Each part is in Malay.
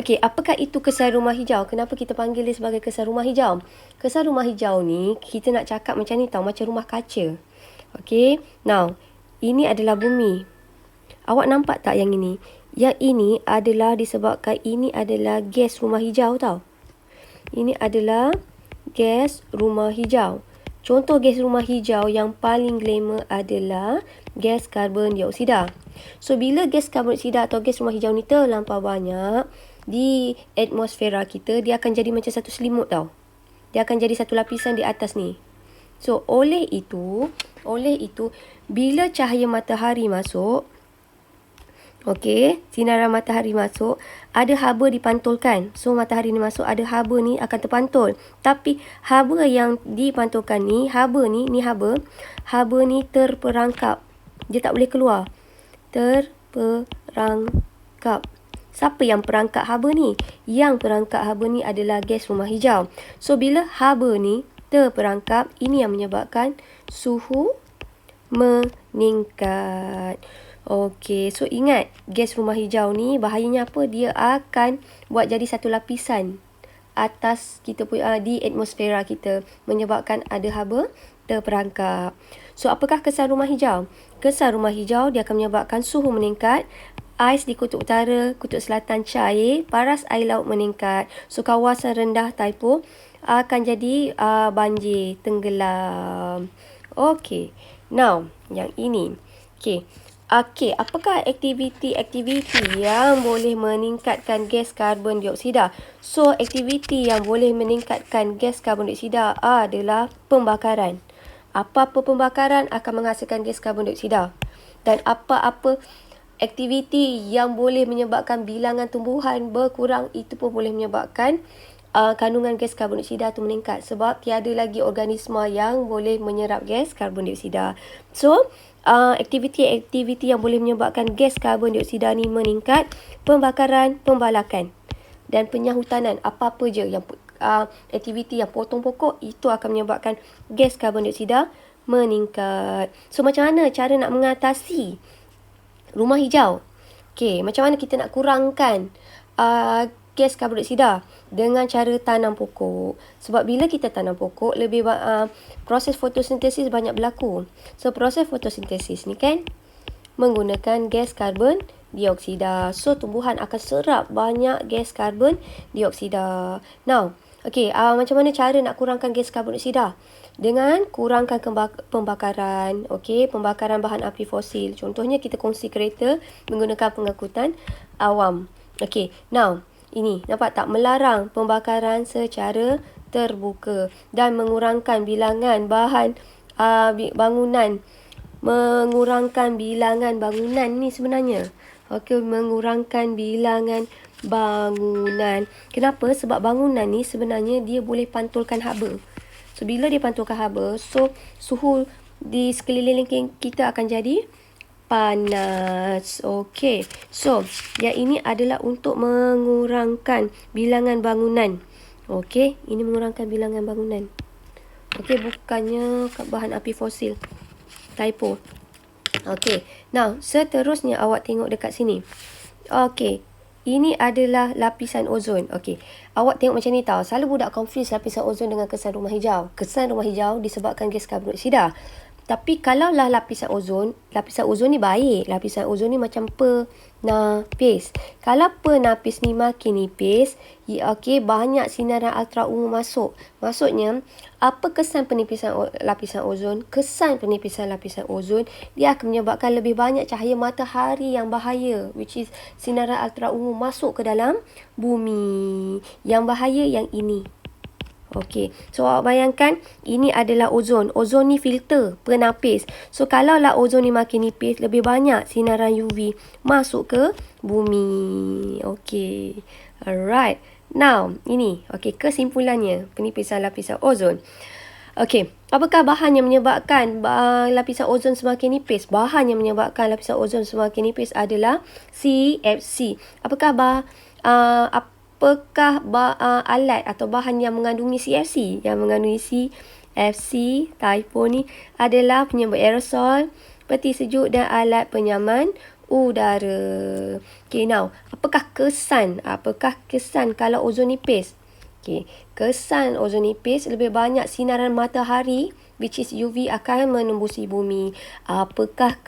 Okey, apakah itu kesan rumah hijau? Kenapa kita panggil dia sebagai kesan rumah hijau? Kesan rumah hijau ni, kita nak cakap macam ni tau, macam rumah kaca. Okey, now, ini adalah bumi. Awak nampak tak yang ini? Yang ini adalah disebabkan ini adalah gas rumah hijau tau. Ini adalah gas rumah hijau. Contoh gas rumah hijau yang paling glamour adalah gas karbon dioksida. So, bila gas karbon dioksida atau gas rumah hijau ni terlampau banyak di atmosfera kita, dia akan jadi macam satu selimut tau. Dia akan jadi satu lapisan di atas ni. So, oleh itu, bila cahaya matahari masuk, okey, sinaran matahari masuk, ada haba dipantulkan. So, matahari ni masuk, ada haba ni akan terpantul. Tapi, haba yang dipantulkan ni, haba ni terperangkap. Dia tak boleh keluar. Terperangkap. Siapa yang perangkap haba ni? Yang perangkap haba ni adalah gas rumah hijau. So, bila haba ni terperangkap, ini yang menyebabkan suhu meningkat. Okey, so ingat, gas rumah hijau ni bahayanya apa? Dia akan buat jadi satu lapisan atas kita di atmosfera kita, menyebabkan ada haba terperangkap. So, apakah kesan rumah hijau? Kesan rumah hijau dia akan menyebabkan suhu meningkat, ais di kutub utara, kutub selatan cair, paras air laut meningkat. So, kawasan rendah Taipo akan jadi banjir, tenggelam. Okey, now, yang ini. Okey, apakah aktiviti-aktiviti yang boleh meningkatkan gas karbon dioksida? So, aktiviti yang boleh meningkatkan gas karbon dioksida adalah pembakaran. Apa-apa pembakaran akan menghasilkan gas karbon dioksida. Dan apa-apa aktiviti yang boleh menyebabkan bilangan tumbuhan berkurang, itu pun boleh menyebabkan kandungan gas karbon dioksida itu meningkat. Sebab tiada lagi organisma yang boleh menyerap gas karbon dioksida. So, aktiviti-aktiviti yang boleh menyebabkan gas karbon dioksida ni meningkat, pembakaran, pembalakan dan penyahutanan. Apa-apa je yang aktiviti yang potong pokok, itu akan menyebabkan gas karbon dioksida meningkat. So, macam mana cara nak mengatasi rumah hijau? Okey, macam mana kita nak kurangkan gas karbon dioksida? Dengan cara tanam pokok. Sebab bila kita tanam pokok, lebih proses fotosintesis banyak berlaku. So, proses fotosintesis ni kan menggunakan gas karbon dioksida. So, tumbuhan akan serap banyak gas karbon dioksida. Now, okey, macam mana cara nak kurangkan gas karbon dioksida? Dengan kurangkan pembakaran, okey, pembakaran bahan api fosil. Contohnya kita kongsi kereta menggunakan pengangkutan awam. Okey, now, ini, nampak tak? Melarang pembakaran secara terbuka dan mengurangkan bilangan bahan bangunan. Mengurangkan bilangan bangunan ni sebenarnya. Okey, mengurangkan bilangan bangunan. Kenapa? Sebab bangunan ni sebenarnya dia boleh pantulkan haba. So, bila dia pantulkan haba, so suhu di sekeliling kita akan jadi panas. Okey. So, yang ini adalah untuk mengurangkan bilangan bangunan. Okey, ini mengurangkan bilangan bangunan. Okey, bukannya bahan api fosil. Typo. Okey. Now, seterusnya awak tengok dekat sini. Okey. Ini adalah lapisan ozon. Okey. Awak tengok macam ni tau. Selalu budak confuse lapisan ozon dengan kesan rumah hijau. Kesan rumah hijau disebabkan gas karbon dioksida. Tapi kalaulah lapisan ozon ni baik. Lapisan ozon ni macam penapis. Kalau penapis ni makin nipis, okey, banyak sinaran ultraviolet masuk. Maksudnya, apa kesan penipisan lapisan ozon? Kesan penipisan lapisan ozon, dia akan menyebabkan lebih banyak cahaya matahari yang bahaya, which is sinaran ultraviolet masuk ke dalam bumi. Yang bahaya yang ini. Okey, so awak bayangkan ini adalah ozon. Ozon ni filter, penapis. So, kalaulah ozon ni makin nipis, lebih banyak sinaran UV masuk ke bumi. Okey, alright. Now, ini, okey, kesimpulannya penipisan lapisan ozon. Okey, apakah bahan yang menyebabkan lapisan ozon semakin nipis? Bahan yang menyebabkan lapisan ozon semakin nipis adalah CFC. Apakah alat atau bahan yang mengandungi CFC? Yang mengandungi CFC, typo ni, adalah penyebab aerosol, peti sejuk dan alat penyaman udara. Okay, now, apakah kesan? Apakah kesan kalau ozon nipis? Okay, kesan ozon nipis, lebih banyak sinaran matahari, which is UV, akan menembusi bumi. Apakah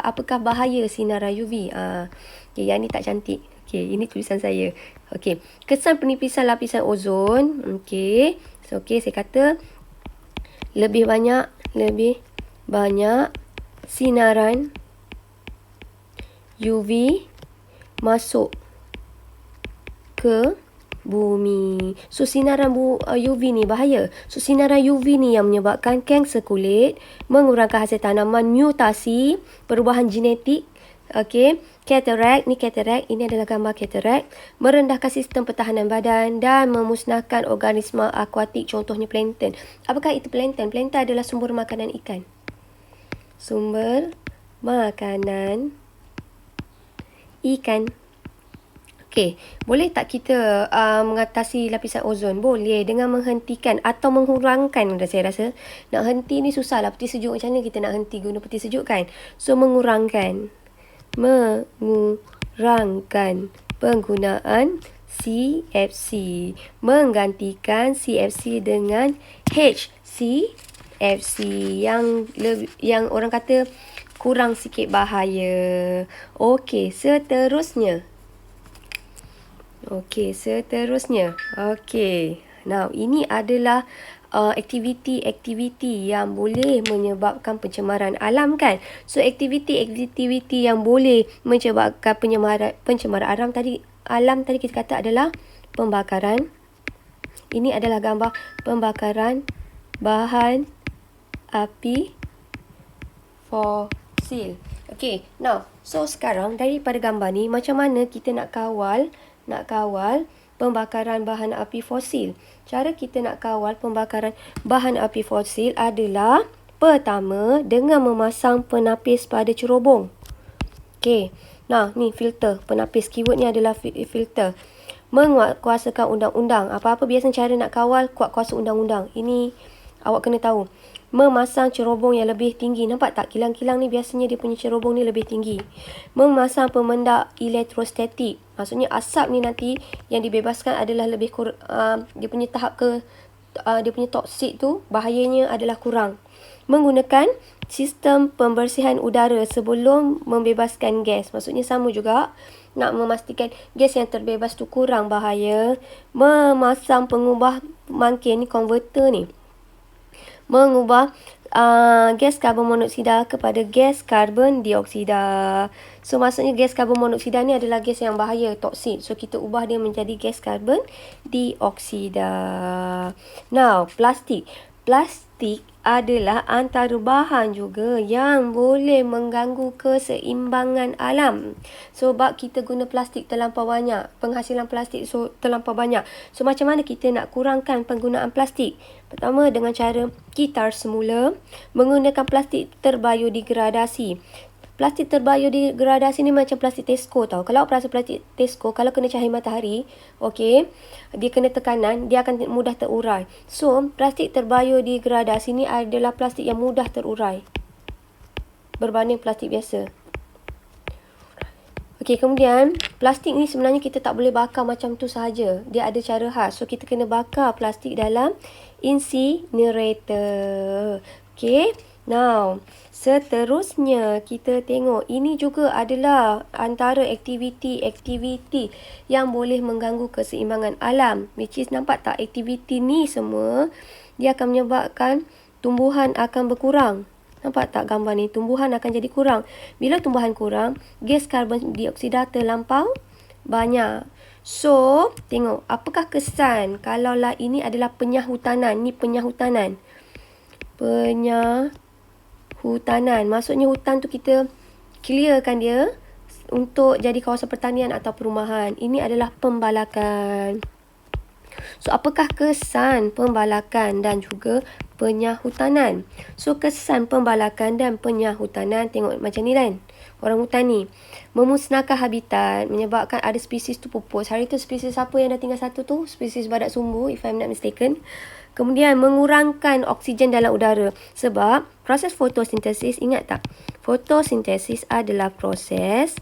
apakah bahaya sinaran UV? Okay, yang ni tak cantik. Okay, ini tulisan saya. Okay, kesan penipisan lapisan ozon. Okay, so okay, saya kata lebih banyak sinaran UV masuk ke bumi. So, sinaran UV ni bahaya. So, sinaran UV ni yang menyebabkan kanser kulit, mengurangkan hasil tanaman, mutasi, perubahan genetik, okey, katarak, ini adalah gambar katarak, merendahkan sistem pertahanan badan dan memusnahkan organisma akuatik, contohnya plankton. Apakah itu plankton? Plankton adalah sumber makanan ikan. Sumber makanan ikan. Okey, boleh tak kita mengatasi lapisan ozon? Boleh, dengan menghentikan atau mengurangkan. Saya rasa nak henti ni susah lah. Peti sejuk, macam mana kita nak henti guna peti sejuk kan? So, mengurangkan penggunaan CFC. Menggantikan CFC dengan HCFC yang orang kata kurang sikit bahaya. Okey, seterusnya. Okey, now ini adalah aktiviti-aktiviti yang boleh menyebabkan pencemaran alam kan. So, aktiviti-aktiviti yang boleh menyebabkan pencemaran alam tadi kita kata adalah pembakaran. Ini adalah gambar pembakaran bahan api fosil. Okey, now, so sekarang daripada gambar ni, macam mana kita nak kawal pembakaran bahan api fosil? Cara kita nak kawal pembakaran bahan api fosil adalah, pertama, dengan memasang penapis pada cerobong. Okey, nah, ni filter, penapis. Keyword ni adalah filter. Menguatkuasakan undang-undang. Apa-apa biasa cara nak kawal, kuat kuasa undang-undang. Ini awak kena tahu. Memasang cerobong yang lebih tinggi. Nampak tak? Kilang-kilang ni biasanya dia punya cerobong ni lebih tinggi. Memasang pemendak elektrostatik. Maksudnya asap ni nanti yang dibebaskan adalah lebih dia punya tahap dia punya toksik tu, bahayanya adalah kurang. Menggunakan sistem pembersihan udara sebelum membebaskan gas. Maksudnya sama juga. Nak memastikan gas yang terbebas tu kurang bahaya. Memasang pengubah mangkin ni, konverter ni. Mengubah gas karbon monoksida kepada gas karbon dioksida. So, maksudnya gas karbon monoksida ni adalah gas yang bahaya, toksik. So, kita ubah dia menjadi gas karbon dioksida. Now, plastik. Plastik adalah antara bahan juga yang boleh mengganggu keseimbangan alam. Sebab kita guna plastik terlampau banyak. Penghasilan plastik terlampau banyak. So, macam mana kita nak kurangkan penggunaan plastik? Pertama, dengan cara kita semula menggunakan plastik terbiodegradasi. Plastik terbiodegradasi ni macam plastik Tesco tau. Kalau perasan plastik Tesco, kalau kena cahaya matahari, okey, dia kena tekanan, dia akan mudah terurai. So, plastik terbiodegradasi ni adalah plastik yang mudah terurai berbanding plastik biasa. Okey, kemudian plastik ni sebenarnya kita tak boleh bakar macam tu sahaja. Dia ada cara khas. So, kita kena bakar plastik dalam incinerator. Okey. Now, seterusnya kita tengok, ini juga adalah antara aktiviti-aktiviti yang boleh mengganggu keseimbangan alam. Which is, nampak tak, aktiviti ni semua dia akan menyebabkan tumbuhan akan berkurang. Nampak tak gambar ni? Tumbuhan akan jadi kurang. Bila tumbuhan kurang, gas karbon dioksida terlampau banyak. So, tengok apakah kesan kalaulah ini adalah penyahutanan. Ni penyahutanan. Maksudnya hutan tu kita clearkan dia untuk jadi kawasan pertanian atau perumahan. Ini adalah pembalakan. So, apakah kesan pembalakan dan juga penyahutanan. So, kesan pembalakan dan penyahutanan, tengok macam ni kan. Orang hutan ni memusnahkan habitat, menyebabkan ada spesies tu pupus. Hari tu spesies apa yang dah tinggal satu tu? Spesies badak sumbu, if I'm not mistaken. Kemudian mengurangkan oksigen dalam udara. Sebab proses fotosintesis, ingat tak? Fotosintesis adalah proses,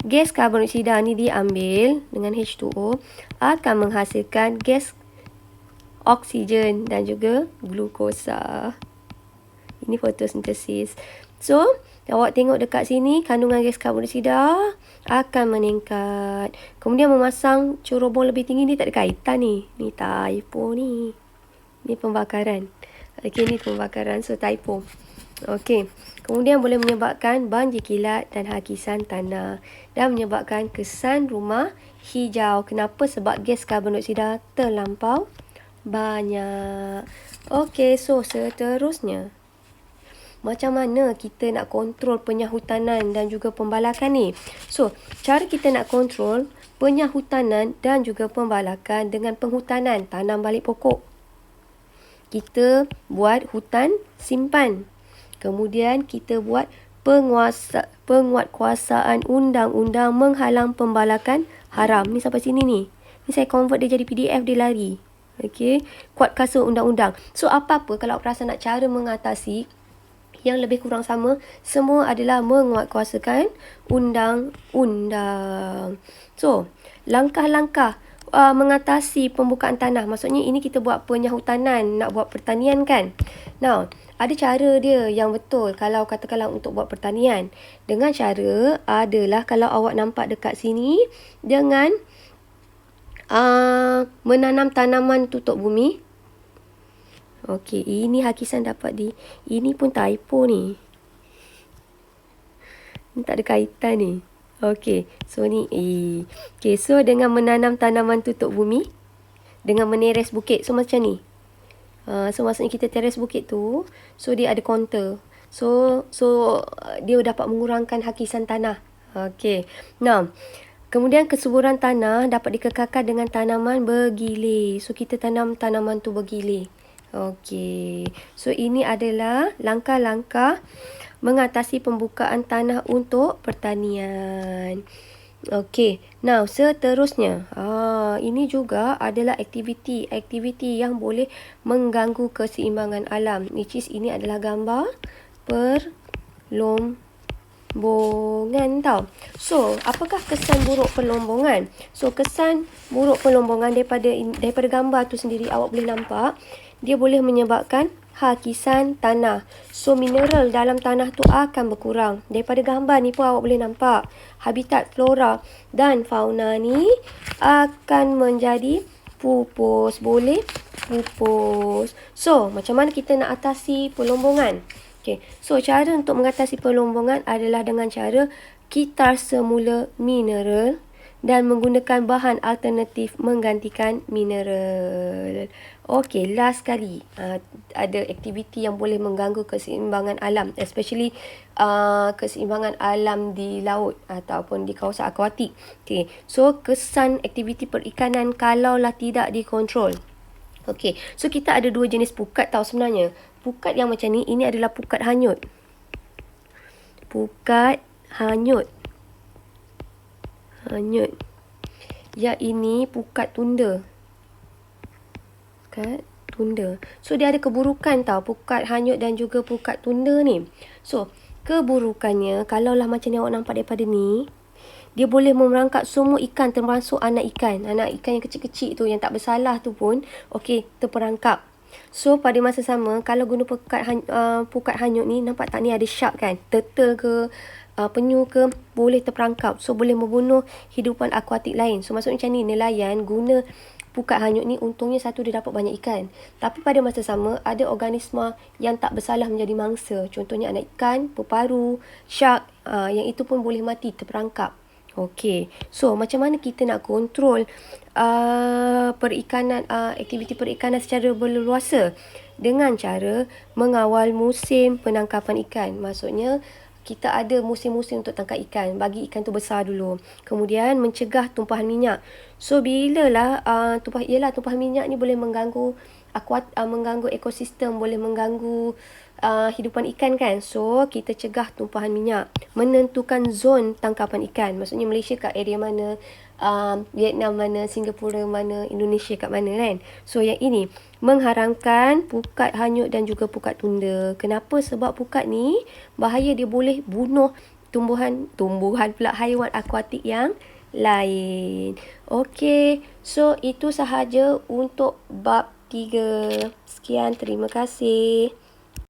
gas karbon dioksida ni diambil dengan H2O akan menghasilkan gas oksigen dan juga glukosa. Ini fotosintesis. So, awak tengok dekat sini, kandungan gas karbon dioksida akan meningkat. Kemudian memasang cerobong lebih tinggi, ni tak ada kaitan ni. Ni typo ni. Ni pembakaran. Ni pembakaran. So, typo. Kemudian boleh menyebabkan banjir kilat dan hakisan tanah. Dan menyebabkan kesan rumah hijau. Kenapa? Sebab gas karbon dioksida terlampau banyak. So seterusnya, macam mana kita nak kontrol penyahutanan dan juga pembalakan ni? So, cara kita nak kontrol penyahutanan dan juga pembalakan dengan penghutanan, tanam balik pokok. Kita buat hutan simpan. Kemudian kita buat penguatkuasaan undang-undang menghalang pembalakan haram. Ni sampai sini ni. Ni saya convert dia jadi PDF, dia lari. Kuatkuasa undang-undang. So, apa-apa kalau perasan nak cara mengatasi yang lebih kurang sama, semua adalah menguatkuasakan undang-undang. So, langkah-langkah mengatasi pembukaan tanah. Maksudnya ini kita buat penyahutanan, nak buat pertanian kan. Now, ada cara dia yang betul kalau katakanlah untuk buat pertanian. Dengan cara adalah kalau awak nampak dekat sini, dengan menanam tanaman tutup bumi. Ini hakisan dapat di. Ini pun typo ni. Ni tak ada kaitan ni. So ni so dengan menanam tanaman tutup bumi, dengan meneres bukit. So macam ni. So maksudnya kita teres bukit tu, so dia ada kontur. So dia dapat mengurangkan hakisan tanah. Now, kemudian kesuburan tanah dapat dikekalkan dengan tanaman bergilir. So kita tanam tanaman tu bergilir. So ini adalah langkah-langkah mengatasi pembukaan tanah untuk pertanian. Now seterusnya, ini juga adalah aktiviti yang boleh mengganggu keseimbangan alam. Which is ini adalah gambar perlombongan tau. So, apakah kesan buruk perlombongan? So, kesan buruk perlombongan daripada gambar tu sendiri awak boleh nampak, dia boleh menyebabkan hakisan tanah. So, mineral dalam tanah tu akan berkurang. Daripada gambar ni pun awak boleh nampak, habitat flora dan fauna ni akan menjadi pupus. Boleh pupus. So, macam mana kita nak atasi perlombongan? So, cara untuk mengatasi perlombongan adalah dengan cara kitar semula mineral dan menggunakan bahan alternatif menggantikan mineral. Last sekali, ada aktiviti yang boleh mengganggu keseimbangan alam, especially keseimbangan alam di laut ataupun di kawasan akuatik. So kesan aktiviti perikanan kalaulah tidak dikontrol. So kita ada dua jenis pukat tau sebenarnya. Pukat yang macam ni, ini adalah pukat hanyut. Pukat hanyut. Yang ini pukat tunda. Pukat tunda. So, dia ada keburukan tau. Pukat hanyut dan juga pukat tunda ni. So, keburukannya, kalaulah macam ni awak nampak daripada ni, dia boleh merangkap semua ikan termasuk anak ikan. Anak ikan yang kecil-kecil tu, yang tak bersalah tu pun, terperangkap. So, pada masa sama, kalau guna pukat hanyut ni, nampak tak ni ada shark kan? Turtle ke, penyu ke, boleh terperangkap. So, boleh membunuh hidupan akuatik lain. So, maksudnya macam ni, nelayan guna pukat hanyut ni, untungnya satu dia dapat banyak ikan. Tapi pada masa sama, ada organisma yang tak bersalah menjadi mangsa. Contohnya anak ikan, peparu, shark, yang itu pun boleh mati, terperangkap. So macam mana kita nak kontrol perikanan, aktiviti perikanan secara berleluasa? Dengan cara mengawal musim penangkapan ikan. Maksudnya kita ada musim-musim untuk tangkap ikan, bagi ikan tu besar dulu. Kemudian mencegah tumpahan minyak. So bilalah tumpahan minyak ni boleh mengganggu mengganggu ekosistem, boleh mengganggu hidupan ikan kan. So, kita cegah tumpahan minyak. Menentukan zon tangkapan ikan. Maksudnya Malaysia kat area mana, Vietnam mana, Singapura mana, Indonesia kat mana kan. So, yang ini mengharamkan pukat hanyut dan juga pukat tunda. Kenapa? Sebab pukat ni bahaya, dia boleh bunuh tumbuhan pula, haiwan akuatik yang lain. Okey, so itu sahaja untuk bab 3. Sekian, terima kasih.